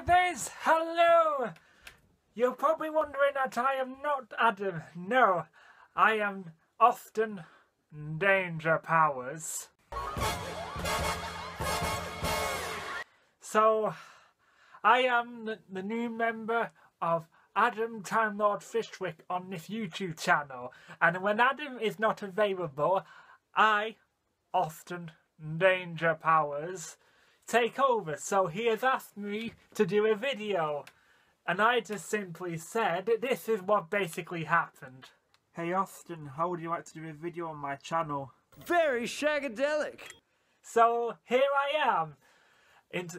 babies, hello! You're probably wondering that I am not Adam. No, I am Austin Danger Powers. So, I am the new member of Adam Time Lord Fishwicks on this YouTube channel, and when Adam is not available, I, Austin Danger Powers, take over. So he has asked me to do a video, and I just simply said this is what basically happened. Hey Austin, how would you like to do a video on my channel? Very shagadelic. So here I am.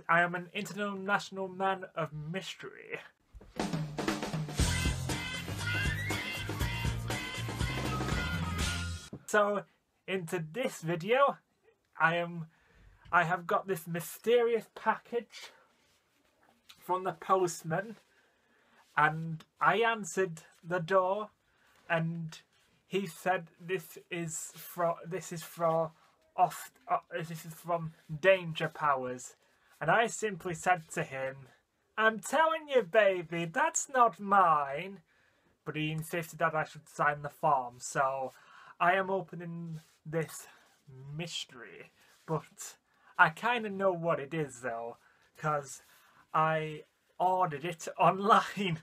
I am an international man of mystery. So into this video, I have got this mysterious package from the postman, and I answered the door, and he said this is from Danger Powers, and I simply said to him, "I'm telling you, baby, that's not mine." But he insisted that I should sign the form, so I am opening this mystery, but I kind of know what it is though, because I ordered it online.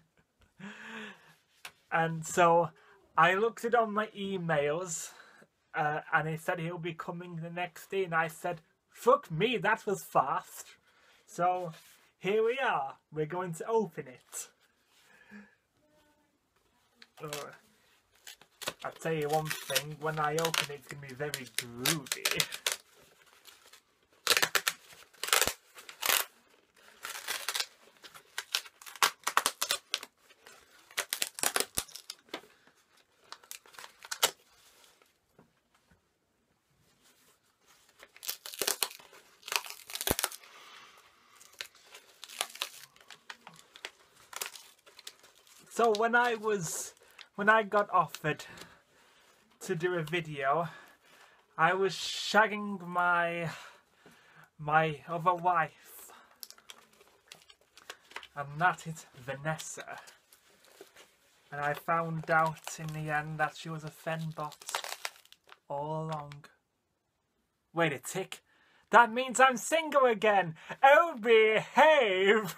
And so I looked it on my emails, and it said he'll be coming the next day, and I said, fuck me, that was fast. So here we are, we're going to open it. I'll tell you one thing, when I open it, it's going to be very groovy. So when I got offered to do a video, I was shagging my other wife, and that is Vanessa. And I found out in the end that she was a fembot all along. Wait a tick, that means I'm single again! Oh, behave!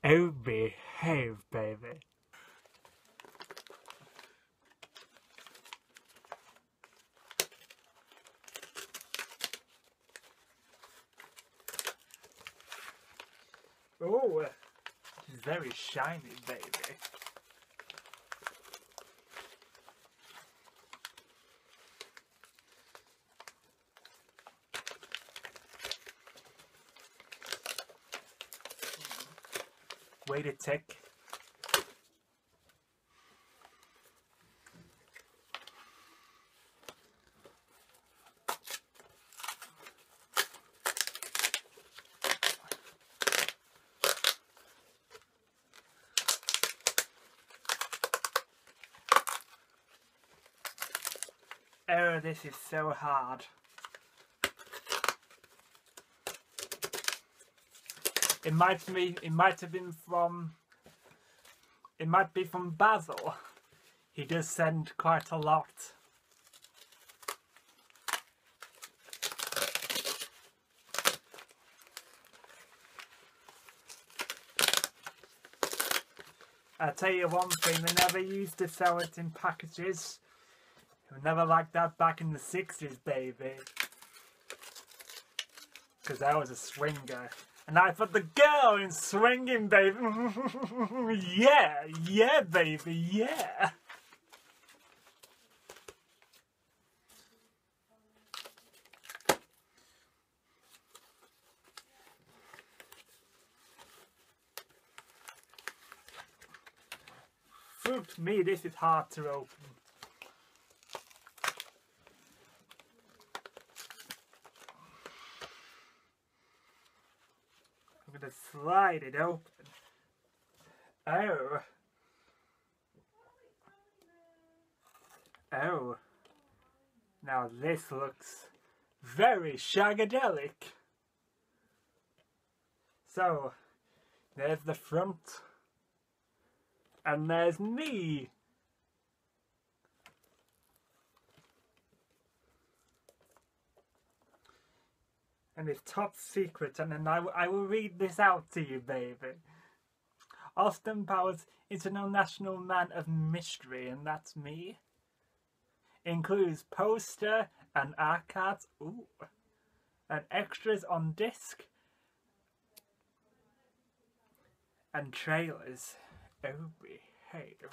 Oh, behave, baby. Oh, it's very shiny, baby. Wait a tick. Oh, this is so hard. It might be from Basil. He does send quite a lot. I'll tell you one thing, they never used to sell it in packages. It was never like that back in the 60s, baby. Because I was a swinger. And I put the girl in swinging, baby. Yeah, yeah, baby, yeah. Fruit me, this is hard to open. I'm gonna slide it open. Oh. Oh. Now this looks very shagadelic. So, there's the front, and there's me. And it's top secret, and then I will read this out to you, baby. Austin Powers, International Man of Mystery, and that's me. Includes poster and art cards, and extras on disc, and trailers. Oh, behave.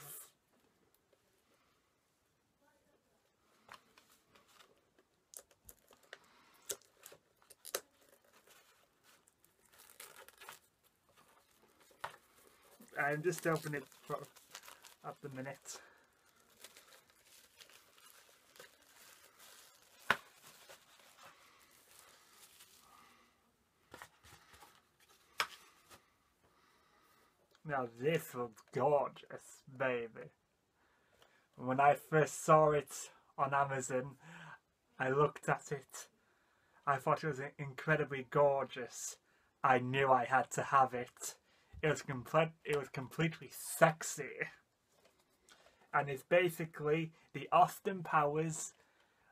I'm just opening it at the minute. Now this looks gorgeous, baby. When I first saw it on Amazon, I looked at it. I thought it was incredibly gorgeous. I knew I had to have it. It was completely sexy. And it's basically the Austin Powers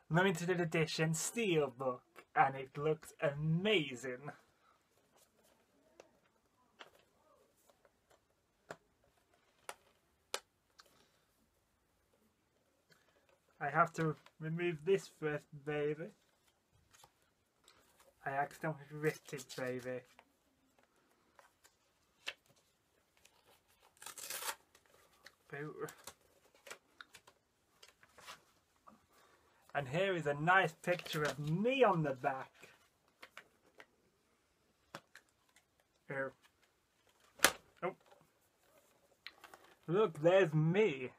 limited edition Steelbook, and it looks amazing. I have to remove this first, baby. I accidentally ripped it, baby. Boo. And here is a nice picture of me on the back. Oh. Look, there's me.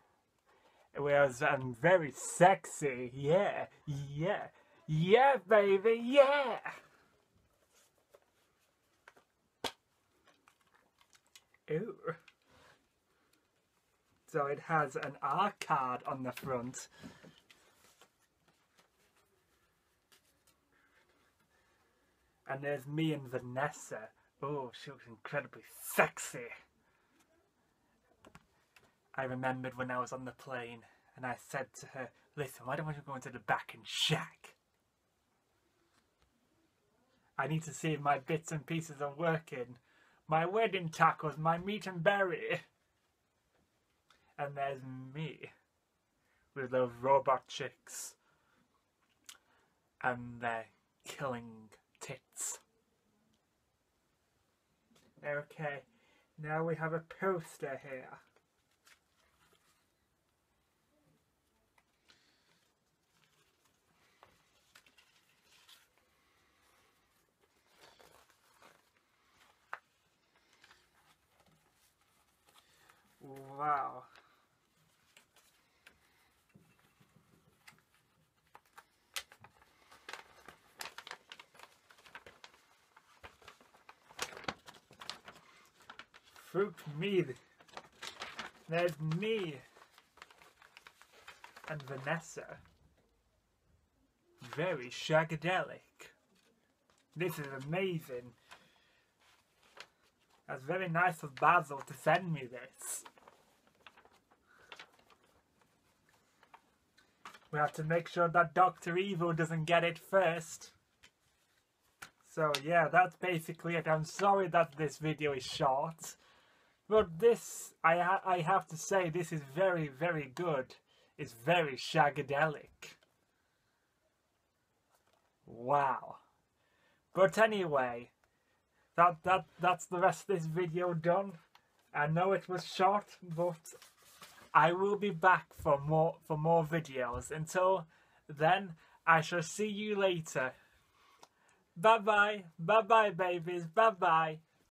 Whereas I'm very sexy. Yeah, yeah, yeah, baby, yeah. Ooh. So it has an R card on the front. And there's me and Vanessa. Oh, she looks incredibly sexy. I remembered when I was on the plane and I said to her, listen, why don't we go into the back and shack? I need to see if my bits and pieces are working. My wedding tacos, my meat and berry. And there's me with those robot chicks and their killing tits. Okay, now we have a poster here. Wow. Fruit me. There's me and Vanessa. Very shagadelic. This is amazing. That's very nice of Basil to send me this. We have to make sure that Dr. Evil doesn't get it first. So yeah, that's basically it. I'm sorry that this video is short. But this, I have to say, this is very, very good. It's very shagadelic. Wow. But anyway, that's the rest of this video done. I know it was short, but I will be back for more videos. Until then, I shall see you later. Bye bye. Bye bye, babies. Bye bye.